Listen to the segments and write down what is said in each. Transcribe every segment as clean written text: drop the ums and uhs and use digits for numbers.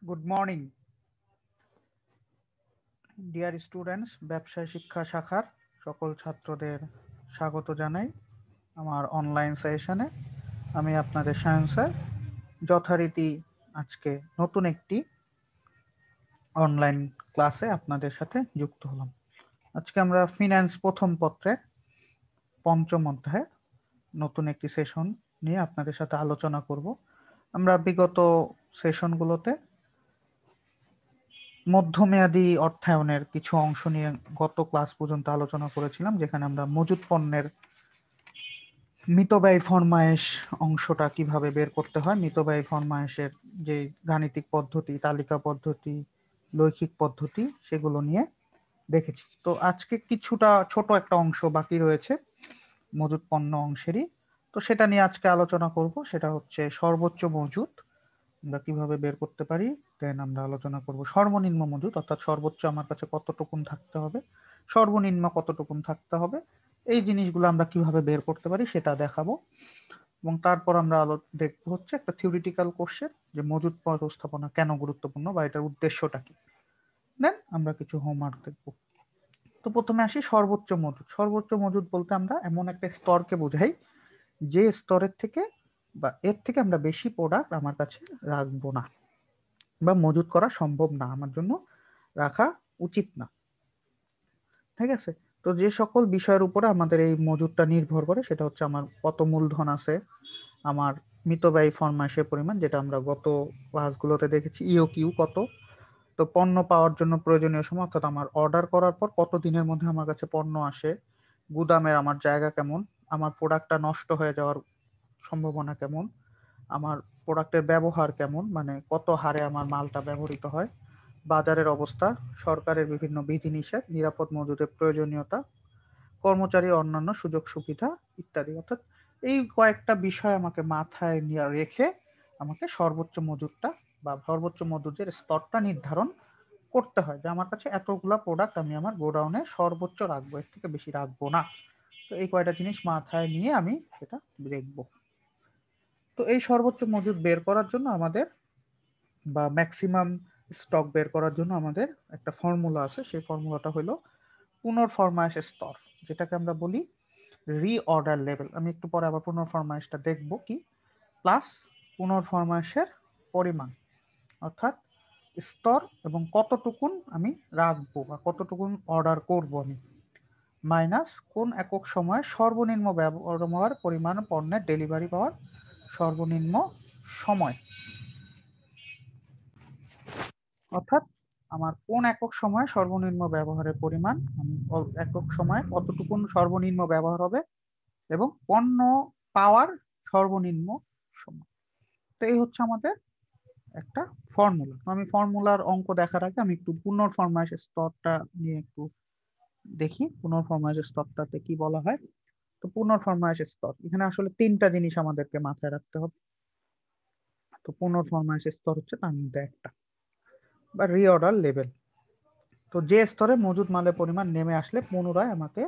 Good morning dear students, ব্যবসায় শিক্ষা শাখার সকল ছাত্রদের স্বাগত জানাই আমার অনলাইন সেশনে। আমি আপনাদের সায়েন্স স্যার যথারীতি আজকে নতুন একটি অনলাইন ক্লাসে আপনাদের সাথে যুক্ত হলাম। আজকে আমরা ফিন্যান্স প্রথম পত্রের পঞ্চম অধ্যায়ে নতুন একটি সেশন নিয়ে আপনাদের সাথে আলোচনা করব। আমরা বিগত সেশনগুলোতে মধ্যমেয়াদী অর্থায়নের কিছু অংশ নিয়ে গত ক্লাস পর্যন্ত আলোচনা করেছিলাম, যেখানে আমরা মজুত পণ্যের মিতব্যয় ফরমায়েশ অংশটা কিভাবে বের করতে হয়, মিতব্যয় ফরমায়েশের যে গাণিতিক পদ্ধতি, তালিকা পদ্ধতি, লৈখিক পদ্ধতি, সেগুলো নিয়ে দেখেছি। তো আজকে কিছুটা ছোট একটা অংশ বাকি রয়েছে মজুত পণ্য অংশেরই, তো সেটা নিয়ে আজকে আলোচনা করব। সেটা হচ্ছে সর্বোচ্চ মজুত আমরা কিভাবে বের করতে পারি। দেন আমরা আলোচনা করব সর্বনিম্ন মজুত, অর্থাৎ সর্বোচ্চ আমার কাছে কতটুকুন থাকতে হবে, সর্বনিম্ন কতটুকুন থাকতে হবে, এই জিনিসগুলো আমরা কিভাবে বের করতে পারি সেটা দেখাবো। এবং তারপর আমরা দেখবো হচ্ছে একটা থিওরিটিক্যাল কোশ্চেন, যে মজুত ব্যবস্থাপনা কেন গুরুত্বপূর্ণ বা এটার উদ্দেশ্যটা কি। দেন আমরা কিছু হোমওয়ার্ক দেখবো। তো প্রথমে আসি সর্বোচ্চ মজুত। সর্বোচ্চ মজুত বলতে আমরা এমন একটা স্তরকে বোঝাই যে স্তরের থেকে বা এর থেকে আমরা বেশি প্রোডাক্ট আমার কাছে রাখবো না বা মজুত করা সম্ভব না, আমার জন্য রাখা উচিত না। ঠিক আছে? তো যে সকল বিষয়ের উপরে আমাদের এই মজুতটা নির্ভর করে সেটা হচ্ছে আমার কত মূলধন আছে, আমার মিতব্যয়ী ফরমায়েশের পরিমাণ, যেটা আমরা গত ক্লাসগুলোতে দেখেছি, ইওকিউ কত, তো পণ্য পাওয়ার জন্য প্রয়োজনীয় সময়, অর্থাৎ আমার অর্ডার করার পর কত দিনের মধ্যে আমার কাছে পণ্য আসে, গুদামের আমার জায়গা কেমন, আমার প্রোডাক্টটা নষ্ট হয়ে যাওয়ার সম্ভাবনা কেমন, আমার প্রোডাক্টের ব্যবহার কেমন, মানে কত হারে আমার মালটা ব্যবহৃত হয়, বাজারের অবস্থা, সরকারের বিভিন্ন বিধিনিষেধ, নিরাপদ মজুদের প্রয়োজনীয়তা, কর্মচারী অন্যান্য সুযোগ সুবিধা ইত্যাদি। অর্থাৎ এই কয়েকটা বিষয় আমাকে মাথায় নিয়ে রেখে আমাকে সর্বোচ্চ মজুতটা বা সর্বোচ্চ মজুদের স্তরটা নির্ধারণ করতে হয়, যে আমার কাছে এতগুলা প্রোডাক্ট আমি আমার গোডাউনে সর্বোচ্চ রাখবো, এর থেকে বেশি রাখবো না। তো এই কয়টা জিনিস মাথায় নিয়ে আমি সেটা দেখবো। তো এই সর্বোচ্চ মজুদ বের করার জন্য আমাদের বা ম্যাক্সিমাম স্টক বের করার জন্য আমাদের একটা ফর্মুলা আছে। সেই ফর্মুলাটা হলো পুনর্ফরমায়েশ স্তর, যেটাকে আমরা বলি রিঅর্ডার লেভেল। আমি একটু পরে আবার পুনর্ফরমায়েশটা দেখব কি, প্লাস পুনর্ফরমায়েশের পরিমাণ, অর্থাৎ স্তর এবং কতটুকুন আমি রাখবো বা কতটুকুন অর্ডার করব আমি, মাইনাস কোন একক সময়ে সর্বনিম্ন ব্যবহার পরিমাণ পণ্যের ডেলিভারি পাওয়ার সর্বনিম্ন সময়, অর্থাৎ আমার কোন একক সময়ে সর্বনিম্ন ব্যবহারের পরিমাণ, আমি একক সময়ে কতটুকুন সর্বনিম্ন ব্যবহার হবে, এবং পণ্য পাওয়ার সর্বনিম্ন সময়। তো এই হচ্ছে আমাদের একটা ফর্মুলা। তো আমি ফর্মুলার অঙ্ক দেখার আগে আমি একটু পুনর্ফরমায়েশ স্তরটা নিয়ে একটু দেখি, পুনর্ফরমায়েশ স্তরটাতে কি বলা হয়। তো পুনর্ফরমায়েশ স্তর, এখানে আসলে তিনটা জিনিস আমাদেরকে মাথায় রাখতে হবে। তো পুনর্ফরমায়েশ স্তর হচ্ছে তার মধ্যে একটা, বা রিঅর্ডার লেভেল। তো যে স্তরে মজুদ মালের পরিমাণ নেমে আসলে পুনরায় আমাকে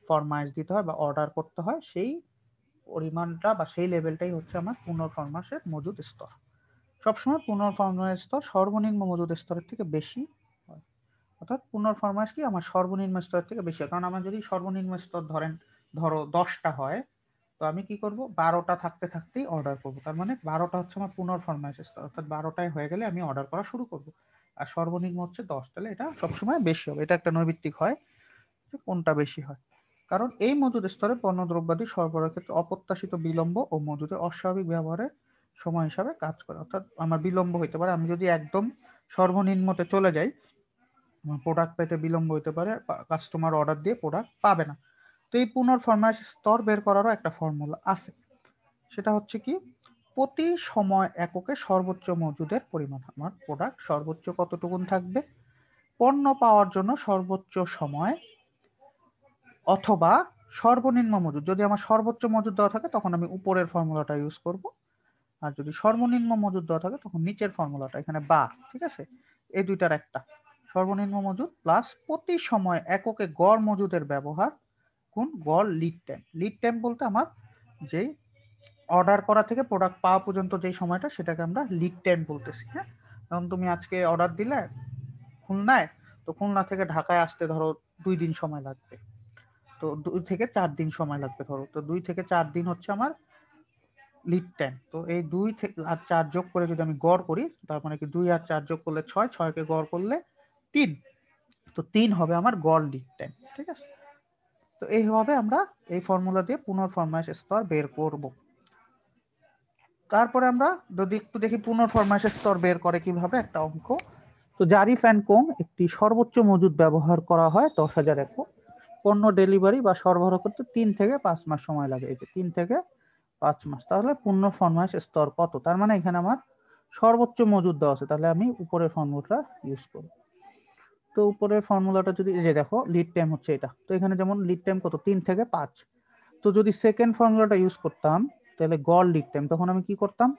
ফরমায়েশ দিতে হয় বা অর্ডার করতে হয়, সেই পরিমাণটা বা সেই লেভেলটাই হচ্ছে আমার পুনর্ফরমায়েশের মজুদ স্তর। সবসময় পুনর্ফরমায়েশ স্তর সর্বনিম্ন মজুদ স্তরের থেকে বেশি হয়, অর্থাৎ পুনর্ফরমায়েশ কি আমার সর্বনিম্ন স্তরের থেকে বেশি হয়। কারণ আমার যদি সর্বনিম্ন স্তর ধরো 10টা হয়, তো আমি কি করব, 12টা থাকতে থাকতেই অর্ডার করব। তার মানে 12টা হচ্ছে আমার পুনর্ফরমায়েশ স্তর, অর্থাৎ 12টায় হয়ে গেলে আমি অর্ডার করা শুরু করব। আর সর্বনিম্ন হচ্ছে 10, তাহলে এটা সবসময় বেশি হবে। এটা একটা নৈমিত্তিক হয় যে কোনটা বেশি হয়। কারণ এই মজুদ স্তরে পণ্যদ্রব্যাদি সরবরাহের ক্ষেত্রে অপ্রত্যাশিত বিলম্ব ও মজুদের অস্বাভাবিক ব্যবহারের সময় হিসাবে কাজ করে। অর্থাৎ আমার বিলম্ব হইতে পারে, আমি যদি একদম সর্বনিম্নতে চলে যাই, আমার প্রোডাক্ট পেতে বিলম্ব হইতে পারে, কাস্টমার অর্ডার দিয়ে প্রোডাক্ট পাবে না। তো এই পুনর্ফরমায়েশ স্তর বের করারও একটা ফর্মুলা আছে। সেটা হচ্ছে কি, প্রতি সময় এককে সর্বোচ্চ মজুদের পরিমাণ, আমার প্রোডাক্ট সর্বোচ্চ কতটুকুন থাকবে, পণ্য পাওয়ার জন্য সর্বোচ্চ সময়, অথবা সর্বনিম্ন মজুদ। যদি আমার সর্বোচ্চ মজুদ দেওয়া থাকে তখন আমি উপরের ফর্মুলাটা ইউজ করব, আর যদি সর্বনিম্ন মজুদ দেওয়া থাকে তখন নিচের ফর্মুলাটা, এখানে বা, ঠিক আছে, এই দুইটার একটা। সর্বনিম্ন মজুদ প্লাস প্রতি সময় এককে গড় মজুদের ব্যবহার গুণ গড় লিড টাইম। লিড টাইম বলতে আমার যেই অর্ডার করা থেকে প্রোডাক্ট পাওয়া পর্যন্ত যেই সময়টা, সেটাকে আমরা লিড টাইম বলতেছি। হ্যাঁ, এখন তুমি আজকে অর্ডার দিলে খুলনায়, তো খুলনা থেকে ঢাকায় আসতে ধরো 2 দিন সময় লাগবে, তো 2 থেকে 4 দিন সময় লাগবে ধরো, তো 2 থেকে 4 দিন হচ্ছে আমার লিড টাইম। তো এই 2 থেকে আর 4 যোগ করে যদি আমি গড় করি, তার মানে কি 2 আর 4 যোগ করলে 6, 6 কে গড় করলে 3, তো 3 হবে আমার গড় লিড টাইম। ঠিক আছে, তো এইভাবে আমরা এই ফর্মুলা দিয়ে পুনর্ফরমাইশ স্তর বের করব। তারপরে আমরা যদি একটু দেখি পুনর্ফরমাইশ স্তর বের করে কিভাবে, একটা অঙ্ক। তো জারিফ অ্যান্ড কোং একটি সর্বোচ্চ মজুদ ব্যবহার করা হয় 10,000 একক। পণ্য ডেলিভারি বা সরবরাহ করতে 3 থেকে 5 মাস সময় লাগে। এই যে 3 থেকে 5 মাস, তাহলে পুনর্ফরমাইশ স্তর কত? তার মানে এখানে আমার সর্বোচ্চ মজুদ দেওয়া আছে, তাহলে আমি উপরের ফর্মুলাটা ইউজ করব। তো উপরের ফর্মুলাটা যদি, এই যে দেখো লিড টাইম হচ্ছে এটা, তো এখানে যেমন লিড টাইম কত, 3 থেকে 5। তো যদি সেকেন্ড ফর্মুলাটা ইউজ করতাম তাহলে গড় লিড টাইম, তখন আমি কি করতাম,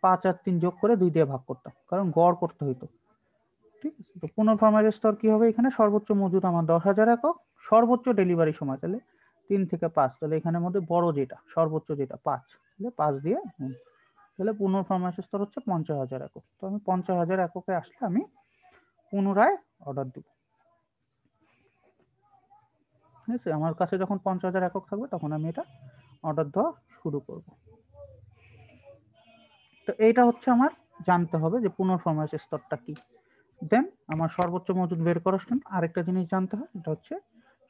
5 আর 3 যোগ করে 2 দিয়ে ভাগ করতাম, কারণ গড় করতে হইতো। ঠিক আছে, তো পুনর্ফরমাইশ স্তর কি হবে, এখানে সর্বোচ্চ মজুদ আমার 10,000 একক, সর্বোচ্চ ডেলিভারি সময় তাহলে 3 থেকে 5, তাহলে এখানের মধ্যে বড় যেটা সর্বোচ্চ যেটা 5, তাহলে 5 দিয়ে তাহলে পুনর্ফরমাইশ স্তর হচ্ছে 50,000 একক। তো আমি 50,000 এককে আসলে আমি পুনরায় অর্ডার দিব। ঠিক আছে, আমার কাছে যখন 50,000 একক থাকবে তখন আমি এটা অর্ডার দেওয়া শুরু করব। তো এইটা হচ্ছে আমার জানতে হবে যে পুনর্ফরমাইশ স্তরটা কি। দেন আমার সর্বোচ্চ মজুদ বের করার জন্য আরেকটা জিনিস জানতে হয়, এটা হচ্ছে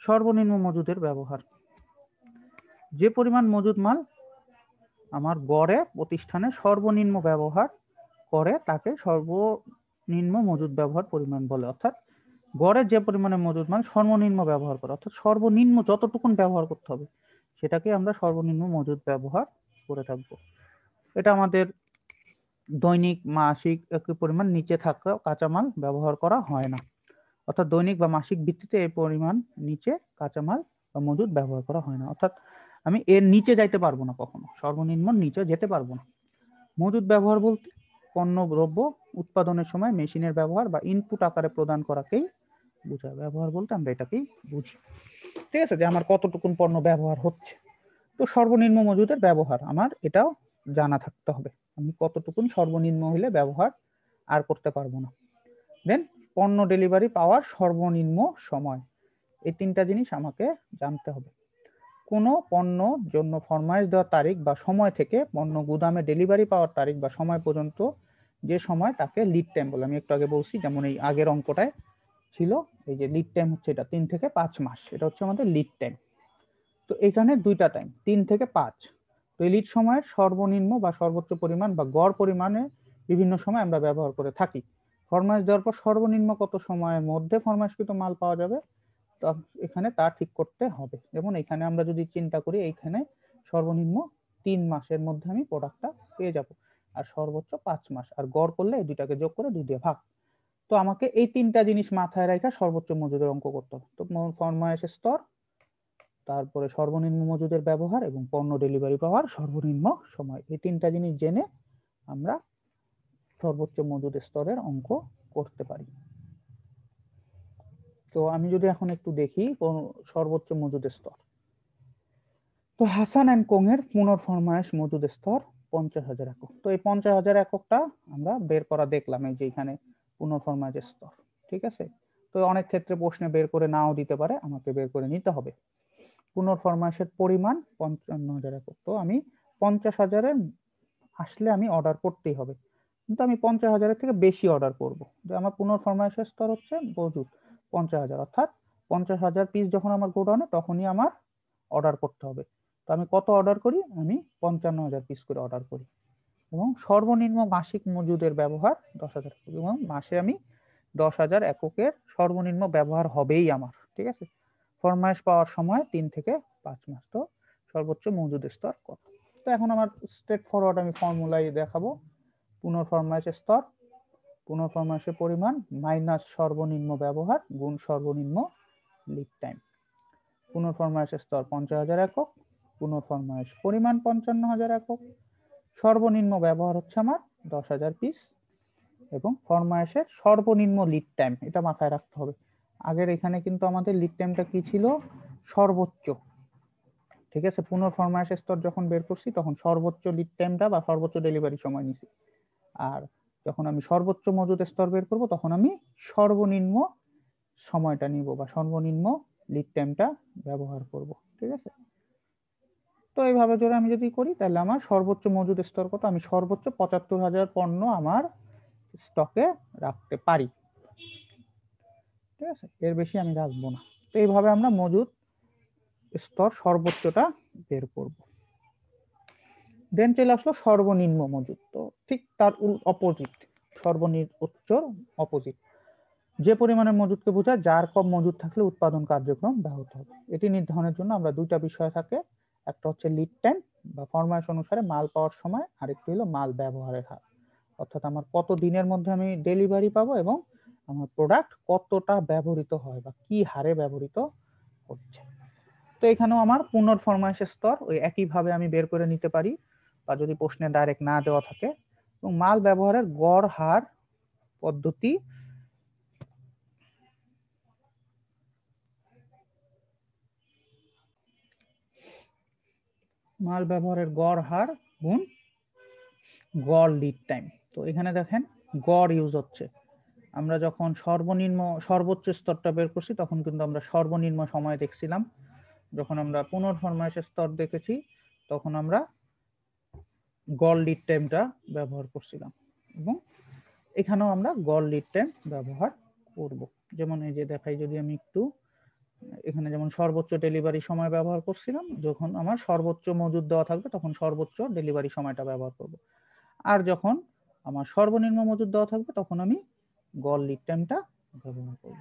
সর্বনিম্ন মজুদের ব্যবহার। যে পরিমাণ মজুদ মাল আমার গড়ে প্রতিষ্ঠানে সর্বনিম্ন ব্যবহার করে তাকে সর্বনিম্ন মজুদ ব্যবহার পরিমাণ বলে। অর্থাৎ গড়ে যে পরিমাণে মজুদ মাল সর্বনিম্ন ব্যবহার করে, অর্থাৎ সর্বনিম্ন যতটুকুন ব্যবহার করতে হবে সেটাকে আমরা সর্বনিম্ন মজুদ ব্যবহার করে থাকবো। এটা আমাদের দৈনিক মাসিক একই পরিমাণ নিচে থাকা কাঁচামাল ব্যবহার করা হয় না, অর্থাৎ দৈনিক বা মাসিক ভিত্তিতে এই পরিমাণ নিচে কাঁচামাল বা মজুদ ব্যবহার করা হয় না, অর্থাৎ আমি এর নিচে যাইতে পারবো না, কখনো সর্বনিম্ন নিচে যেতে পারবো না। মজুদ ব্যবহার বলতে পণ্য দ্রব্য উৎপাদনের সময় মেশিনের ব্যবহার বা ইনপুট আকারে প্রদান করাকেই বোঝায়। ব্যবহার বলতে আমরা এটাকেই বুঝি। ঠিক আছে, যে আমার কতটুকুন পণ্য ব্যবহার হচ্ছে। তো সর্বনিম্ন মজুদের ব্যবহার আমার এটাও জানা থাকতে হবে, আমি কতটুকুন সর্বনিম্ন হলে ব্যবহার আর করতে পারবো না। দেন পণ্য ডেলিভারি পাওয়ার সর্বনিম্ন সময়, এই 3টা জিনিস আমাকে জানতে হবে। কোনো পণ্যর জন্য ফরমাইশ দেওয়ার তারিখ বা সময় থেকে পণ্য গুদামে ডেলিভারি পাওয়ার তারিখ বা সময় পর্যন্ত যে সময় তাকে লিড টাইম বলে। আমি একটু আগে বলছি, যেমন এই আগের অঙ্কটায় ছিল, এই যে লিড টাইম হচ্ছে এটা 3 থেকে 5 মাস, এটা হচ্ছে আমাদের লিড টাইম। তো এখানে 2টা টাইম 3 থেকে 5। তো এই লিড সময়ের সর্বনিম্ন বা সর্বোচ্চ পরিমাণ বা গড় পরিমাণে বিভিন্ন সময় আমরা ব্যবহার করে থাকি। ফরমাইশ দেওয়ার পর সর্বনিম্ন কত সময়ের মধ্যে ফরমাইশকৃত মাল পাওয়া যাবে, তো এখানে তা ঠিক করতে হবে। যেমন এখানে আমরা যদি চিন্তা করি, এইখানে সর্বনিম্ন 3 মাসের মধ্যে আমি প্রোডাক্টটা পেয়ে যাব, আর সর্বোচ্চ 5 মাস, আর গড় করলে এই দুটাকে যোগ করে 2 দিয়ে ভাগ। তো আমাকে এই 3টা জিনিস মাথায় রেখে সর্বোচ্চ মজুদের অঙ্ক করতে হবে। তো ফরমাইশ স্তর, তারপরে সর্বনিম্ন মজুদের ব্যবহার এবং পণ্য ডেলিভারি পাওয়ার সর্বনিম্ন সময়, এই 3টা জিনিস জেনে আমরা সর্বোচ্চ মজুদ স্তরের অঙ্ক করতে পারি। তো আমি যদি এখন একটু দেখি সর্বোচ্চ মজুদ স্তর, তো হাসান অ্যান্ড কোং এর পুনর্ফরমাইশ মজুদ স্তর 50,000 একক। তো এই 50,000 এককটা আমরা বের করা দেখলাম, এই যে এখানে পুনর্ফরমাইশ স্তর। ঠিক আছে, তো অনেক ক্ষেত্রে প্রশ্নে বের করে নাও দিতে পারে, আমাকে বের করে নিতে হবে। পুনর্ফরমাইশের পরিমাণ 55,000 একক, তো আমি 50,000-এর আসলে আমি অর্ডার করতেই হবে, কিন্তু আমি 50,000-এর থেকে বেশি অর্ডার করব। যে আমার পুনর্ফরমাইশের স্তর হচ্ছে মজুদ 50,000, অর্থাৎ 50,000 পিস যখন আমার গোডাউনে, তখনই আমার অর্ডার করতে হবে। তো আমি কত অর্ডার করি, আমি 55,000 পিস করে অর্ডার করি, এবং সর্বনিম্ন মাসিক মজুদের ব্যবহার 10,000 একক, এবং মাসে আমি 10,000 এককের সর্বনিম্ন ব্যবহার হবেই আমার। ঠিক আছে, ফরমাইশ পাওয়ার সময় 3 থেকে 5 মাস। তো সর্বোচ্চ মজুদ স্তর কত? তো এখন আমার স্ট্রেট ফরওয়ার্ড আমি ফর্মুলাই দেখাবো। পুনর্ফরমাইশ স্তর, পুনর্ফরমাইশের পরিমাণ মাইনাস সর্বনিম্ন ব্যবহার গুণ সর্বনিম্ন লিড টাইম। পুনর্ফরমাইশ স্তর 50,000 একক, পুনর্ফরমাইশ পরিমাণ 55,000 একক, সর্বনিম্ন ব্যবহার হচ্ছে আমার 10,000 পিস, এবং ফরমাইশের সর্বনিম্ন লিড টাইম, এটা মাথায় রাখতে হবে। আগের এখানে কিন্তু আমাদের লিড টাইমটা কি ছিল, সর্বোচ্চ। ঠিক আছে, পুনর্ফরমাইশ স্তর যখন বের করছি তখন সর্বোচ্চ লিড টাইমটা বা সর্বোচ্চ ডেলিভারি সময় নিছি, আর যখন আমি সর্বোচ্চ মজুদ স্তর বের করব তখন আমি সর্বনিম্ন সময়টা নিব বা সর্বনিম্ন লিড টাইমটা ব্যবহার করব। ঠিক আছে, তো এইভাবে যদি আমি করি তাহলে আমার সর্বোচ্চ মজুদ স্তর কত, আমি সর্বোচ্চ ৭৫,০০০ পণ্য আমার স্টকে রাখতে পারি। ঠিক আছে, এর বেশি আমি রাখবো না। তো এইভাবে আমরা মজুদ স্তর সর্বোচ্চটা বের করব। দেন চলে আসলো সর্বনিম্ন মজুদ। তো ঠিক তার অপোজিট, সর্বোচ্চর অপোজিট, যে পরিমাণের মজুদকে বোঝায় যার কম মজুদ থাকলে উৎপাদন কার্যক্রম ব্যাহত হবে। এটি নির্ধারণের জন্য আমরা দুইটা বিষয় থাকে, একটা হচ্ছে লিড টাইম বা ফরমাইশ অনুসারে মাল পাওয়ার সময়, আরেকটি হলো মাল ব্যবহারের হার, অর্থাৎ আমার কত দিনের মধ্যে আমি ডেলিভারি পাবো এবং আমার প্রোডাক্ট কতটা ব্যবহৃত হয় বা কি হারে ব্যবহৃত হচ্ছে। তো এখানেও আমার পুনর্ফরমাইশের স্তর ওই একইভাবে আমি বের করে নিতে পারি, বা যদি প্রশ্নে ডাইরেক্ট না দেওয়া থাকে, এবং মাল ব্যবহারের গড় হার পদ্ধতি মাল ব্যবহারের গড় হার গুণ গড় লিড টাইম। তো এখানে দেখেন গড় ইউজ হচ্ছে, আমরা যখন সর্বোচ্চ স্তরটা বের করছি তখন কিন্তু আমরা সর্বনিম্ন সময় দেখছিলাম, যখন আমরা পুনর্ফরমাইশের স্তর দেখেছি তখন আমরা গড় লিড টাইমটা ব্যবহার করছিলাম, এবং এখানেও আমরা গড় লিড টাইম ব্যবহার করব। যেমন এই যে দেখাই, যদি আমি একটু এখানে যেমন সর্বোচ্চ ডেলিভারি সময় ব্যবহার করছিলাম, যখন আমার সর্বোচ্চ মজুদ দেওয়া থাকবে তখন সর্বোচ্চ ডেলিভারি সময়টা ব্যবহার করব, আর যখন আমার সর্বনিম্ন মজুদ দেওয়া থাকবে তখন আমি গড় লিড টাইমটা ব্যবহার করব।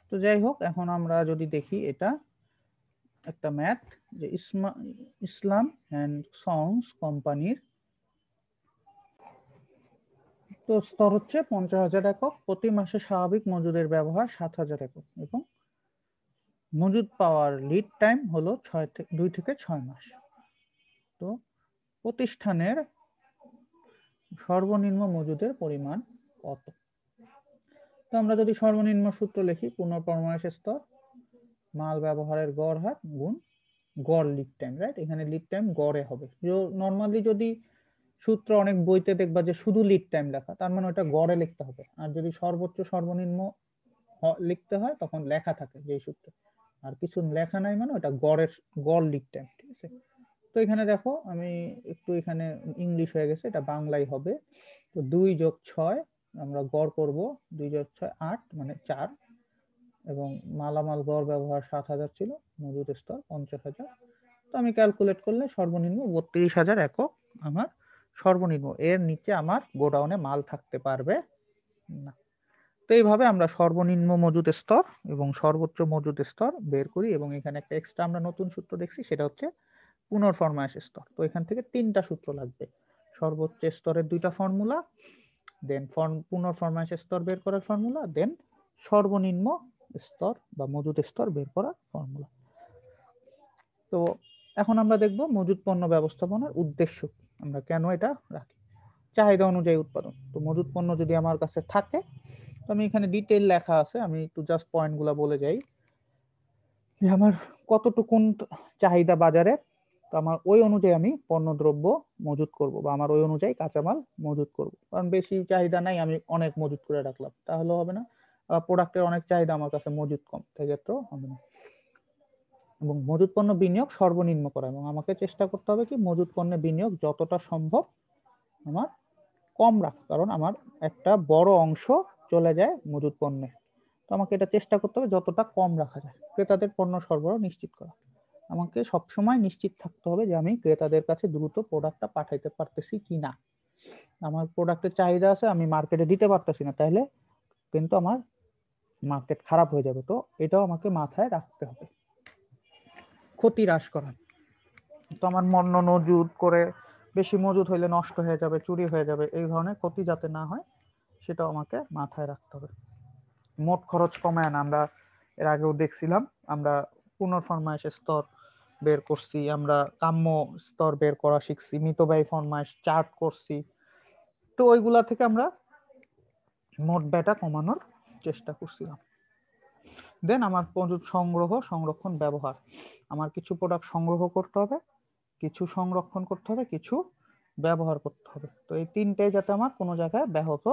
তো যাই হোক, এখন আমরা যদি দেখি এটা একটা ম্যাথ, যে ইসলাম এন্ড সংস কোম্পানির তো স্তর হচ্ছে ৫০,০০০ একক, প্রতি মাসে স্বাভাবিক মজুদের ব্যবহার ৭,০০০ একক, এবং মজুদ পাওয়ার লিড টাইম হলো ২ থেকে ৬ মাস। তো প্রতিষ্ঠানের সর্বনিম্ন মজুদের পরিমাণ কত? তো আমরা যদি সর্বনিম্ন সূত্র লিখি, পুনঃফরমাইশ স্তর মাল ব্যবহারের গড় হার গুণ গড় লিড টাইম, রাইট? এখানে লিড টাইম গড়ে হবে। নরমালি যদি সূত্র অনেক বইতে দেখবা যে শুধু লিড টাইম লেখা, তার মানে ওটা গড়ে লিখতে হবে, আর যদি সর্বোচ্চ সর্বনিম্ন লিখতে হয় তখন লেখা থাকে যে সূত্র, আর কিছু লেখা নাই মানে ওটা গড় লিড টাইম। ঠিক আছে, তো এখানে দেখো আমি একটু এখানে ইংলিশ হয়ে গেছে, এটা বাংলাই হবে। তো 2+6 আমরা গড় করব, 2+6 8 মানে 4, এবং মালামাল গড় ব্যবহার 7,০০০ ছিল, মজুদ স্তর ৫০,০০০। তো আমি ক্যালকুলেট করলে সর্বনিম্ন ৩২,০০০ একক আমার সর্বনিম্ন, এর নিচে আমার গোডাউনে মাল থাকতে পারবে না। তো এইভাবে আমরা সর্বনিম্ন মজুদ স্তর এবং সর্বোচ্চ মজুদ স্তর বের করি, এবং এখানে একটা এক্সট্রা আমরা নতুন সূত্র দেখছি, সেটা হচ্ছে পুনর্ফরমাইশ স্তর। তো এখান থেকে 3টা সূত্র লাগবে, সর্বোচ্চ স্তরের 2টা ফর্মুলা, দেন পুনর্ফরমাইশ স্তর বের করার ফর্মুলা, দেন সর্বনিম্ন স্তর বা মজুদ স্তর বের করার ফর্মুলা। তো এখন আমরা দেখব মজুদ পণ্য ব্যবস্থাপনার উদ্দেশ্য, আমরা কেন এটা রাখি। চাহিদা অনুযায়ী উৎপাদন। তো মজুদ পণ্য যদি আমার কাছে থাকে, তো আমি এখানে ডিটেইল লেখা আছে, আমি একটু জাস্ট পয়েন্টগুলো বলে যাই, যে আমার কতটুকুন চাহিদা বাজারে, তো আমার ওই অনুযায়ী আমি পণ্যদ্রব্য মজুদ করব, বা আমার ওই অনুযায়ী কাঁচামাল মজুদ করব। কারণ বেশি চাহিদা নাই, আমি অনেক মজুদ করে রাখলাম, তাহলে হবে না। প্রোডাক্টের অনেক চাহিদা, আমার কাছে মজুদ কম, সেক্ষেত্রেও হবে না। এবং মজুদ পণ্য বিনিয়োগ সর্বনিম্ন করা, এবং আমাকে চেষ্টা করতে হবে কি মজুদ পণ্যে বিনিয়োগ যতটা সম্ভব আমার কম রাখা, কারণ আমার একটা বড় অংশ চলে যায় মজুদ পণ্যে। তো আমাকে এটা চেষ্টা করতে হবে যতটা কম রাখা যায়। ক্রেতাদের পণ্য সরবরাহ নিশ্চিত করা, আমাকে সবসময় নিশ্চিত থাকতে হবে যে আমি ক্রেতাদের কাছে দ্রুত প্রোডাক্টটা পাঠাইতে পারতেছি কিনা। আমার প্রোডাক্টের চাহিদা আছে, আমি মার্কেটে দিতে পারতেছি না, তাহলে কিন্তু আমার মার্কেট খারাপ হয়ে যাবে। তো এটাও আমাকে মাথায় রাখতে হবে। ক্ষতি হ্রাস করা, তো আমার পণ্য মজুদ করে বেশি মজুদ হইলে নষ্ট হয়ে যাবে, চুরি হয়ে যাবে, এই ধরনের ক্ষতি যাতে না হয় সেটাও আমাকে মাথায় রাখতে হবে। মোট খরচ কমায় আনা, আমরা এর আগেও দেখছিলাম, আমরা পুনর্ফরমাইশ স্তর বের করছি, আমরা কাম্য স্তর বের করা শিখছি, মিতব্যয় ফরমাইশ চার্ট করছি। তো ওইগুলা থেকে আমরা মোট ব্যয়টা কমানোর চেষ্টা করছিলাম। দেন আমার মজুদ সংগ্রহ, সংরক্ষণ, ব্যবহার, আমার কিছু প্রোডাক্ট সংগ্রহ করতে হবে, কিছু সংরক্ষণ করতে হবে, কিছু ব্যবহার করতে হবে। তো এই তিনটেই যাতে আমার কোনো জায়গায় ব্যাহত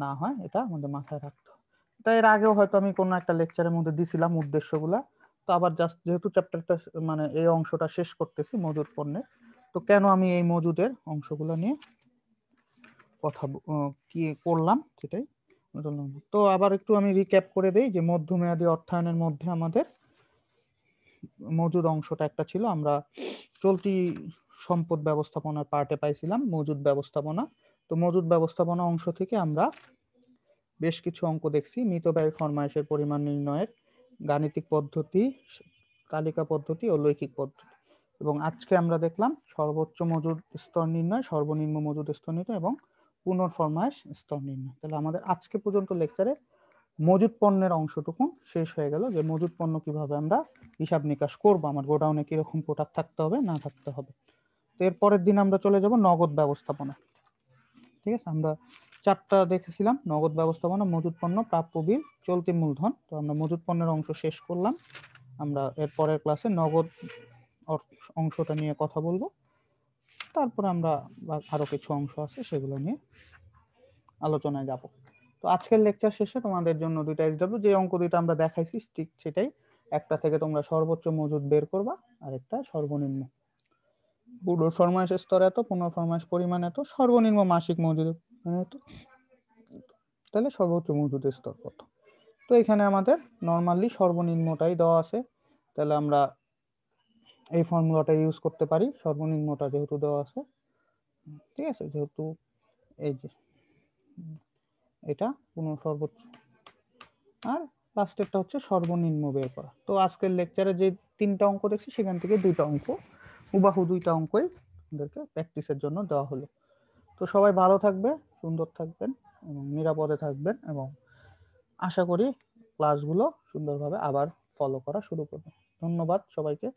না হয়, এটা আমাদের মাথায় রাখতে হবে। এটা এর আগেও হয়তো আমি কোনো একটা লেকচারের মধ্যে দিছিলাম উদ্দেশ্যগুলা। তো আবার জাস্ট যেহেতু চ্যাপ্টারটা মানে এই অংশটা শেষ করতেছি মজুদ পণ্যের, তো কেন আমি এই মজুদের অংশগুলো নিয়ে কথা কি করলাম সেটাই বললাম। তো আবার একটু আমি রিক্যাপ করে দেই যে মধ্যমেয়াদী অর্থায়নের মধ্যে আমাদের মজুদ অংশটা একটা ছিল, আমরা চলতি সম্পদ ব্যবস্থাপনার পার্টে পাইছিলাম মজুদ ব্যবস্থাপনা। তো মজুদ ব্যবস্থাপনা অংশ থেকে আমরা বেশ কিছু অঙ্ক দেখছি, মিতব্যয় ফরমায়েশের পরিমাণ নির্ণয়ের গাণিতিক পদ্ধতি, তালিকা পদ্ধতি ও লৈখিক পদ্ধতি। এবং আজকে আমরা দেখলাম সর্বোচ্চ মজুদ স্তর নির্ণয়, সর্বনিম্ন মজুদ স্তর নির্ণয় এবং পুনর্ফরমায়েশ স্তর নির্ণয়। তাহলে আমাদের আজকে পর্যন্ত লেকচারে মজুদ পণ্যের অংশটুকু শেষ হয়ে গেল, যে মজুদ পণ্য কিভাবে আমরা হিসাব নিকাশ করবো, আমার গোডাউনে কিরকম প্রোডাক্ট থাকতে হবে না থাকতে হবে। তো এর পরের দিন আমরা চলে যাব নগদ ব্যবস্থাপনা। ঠিক আছে, আমরা চারটা দেখেছিলাম, নগদ ব্যবস্থাপনা, মজুদ পণ্য, প্রাপ্য বিল, চলতি মূলধন। তো আমরা মজুদ পণ্যের অংশ শেষ করলাম। আমরা এর পরের ক্লাসে নগদ অংশটা নিয়ে কথা বলবো। তারপরে আমরা আরো কিছু অংশ আছে সেগুলো নিয়ে আলোচনায় যাব। তো আজকের লেকচার শেষে তোমাদের জন্য দুইটা এক্সাম্পল, যে অঙ্ক দুইটা আমরা দেখাইছি ঠিক সেটাই, একটা থেকে তোমরা সর্বোচ্চ মজুদ বের করবা আর একটা সর্বনিম্ন। পুনর্ফরমায়েশ স্তর এত, পুনর্ফরমায়েশ পরিমাণ এত, সর্বনিম্ন মাসিক মজুদ এত, তাহলে সর্বোচ্চ মজুদের স্তর কত। তো এখানে আমাদের নর্মালি সর্বনিম্নটাই দেওয়া আছে, তাহলে আমরা এই ফর্মুলাটা ইউজ করতে পারি, সর্বনিম্নটা যেহেতু দেওয়া আছে। ঠিক আছে, যেহেতু এই যে এটা সর্বোচ্চ আর লাস্টেরটা হচ্ছে সর্বনিম্ন বের করা। তো আজকের লেকচারে যে তিনটা অঙ্ক দেখছি সেখান থেকে দুইটা অঙ্ক, হুবাহু দুইটা অঙ্কই আমাদেরকে প্র্যাকটিসের জন্য দেওয়া হলো। তো সবাই ভালো থাকবে, সুন্দর থাকবেন এবং নিরাপদে থাকবেন, এবং আশা করি ক্লাসগুলো সুন্দরভাবে আবার ফলো করা শুরু করবেন। ধন্যবাদ সবাইকে।